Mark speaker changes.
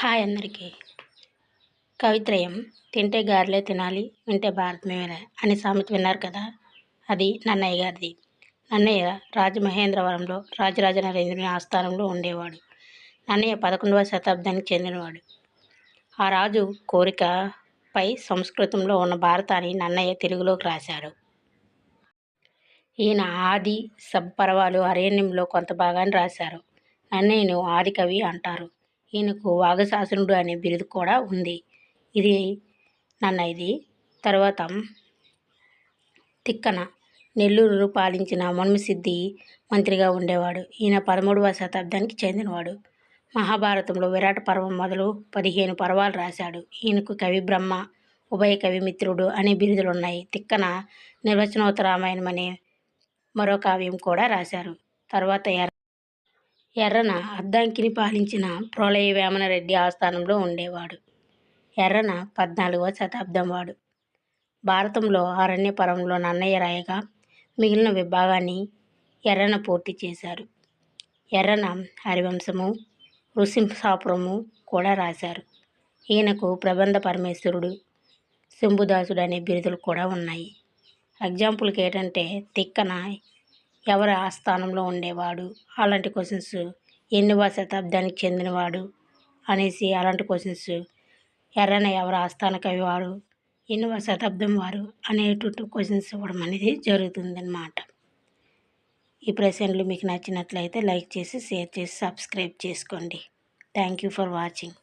Speaker 1: Hi అందరికీ. కవిత్రయం తింటే గారెలే తినాలి, వింటే భారతమే వినాలి అనే సామెత విన్నారు కదా. అది నన్నయ్య గారిది. నన్నయ్య రాజమహేంద్రవరంలో రాజరాజ నరేంద్రుని ఆస్థానంలో ఉండేవాడు. నన్నయ్య 11వ శతాబ్దానికి చెందినవాడు. ఆ రాజు కోరికపై సంస్కృతంలో ఉన్న భారతాన్ని నన్నయ్య తెలుగులోకి రాశాడు. ఈయన ఆది, సబపర్వాలు, అరణ్యంలో కొంత భాగాన్ని రాశారు. నన్నయ్యను ఆదికవి అంటారు. ఈయనకు వాగశాసనుడు అనే బిరుదు కూడా ఉంది. ఇది నన్నయ్యది. తర్వాత తిక్కన నెల్లూరు పాలించిన మన్మసిద్ధి మంత్రిగా ఉండేవాడు. ఈయన 13వ శతాబ్దానికి చెందినవాడు. మహాభారతంలో విరాట పర్వం మొదలు 15 పర్వాలు రాశాడు. ఈయనకు కవి బ్రహ్మ, ఉభయ కవి మిత్రుడు అనే బిరుదులున్నాయి. తిక్కన నిర్వచనోత్తర రామాయణం అనే మరో కావ్యం కూడా రాశారు. తర్వాత ఎర్రన అద్దంకిని పాలించిన ప్రోలయ వేమన రెడ్డి ఆస్థానంలో ఉండేవాడు. ఎర్రన 14వ శతాబ్దం వాడు. భారతంలో అరణ్య పర్వంలో నన్నయ్య రాయగా మిగిలిన విభాగాన్ని ఎర్రన పూర్తి చేశారు. ఎర్రన హరివంశము, ఋషింసాపురము కూడా రాశారు. ఈయనకు ప్రబంధ పరమేశ్వరుడు, శంభుదాసుడు అనే బిరుదులు కూడా ఉన్నాయి. ఎగ్జాంపుల్కి ఏంటంటే తిక్కన ఎవరి ఆస్థానంలో ఉండేవాడు, అలాంటి క్వశ్చన్స్, ఎన్నవ శతాబ్దానికి చెందినవాడు అనేసి అలాంటి క్వశ్చన్స్, ఎర్రన ఎవరు ఆస్థాన కవి వారు, ఎన్నవ శతాబ్దం వారు అనేటువంటి క్వశ్చన్స్ ఇవ్వడం అనేది జరుగుతుందన్నమాట. ఈ ప్రశ్నలు మీకు నచ్చినట్లయితే లైక్ చేసి, షేర్ చేసి, సబ్స్క్రైబ్ చేసుకోండి. Thank you for watching.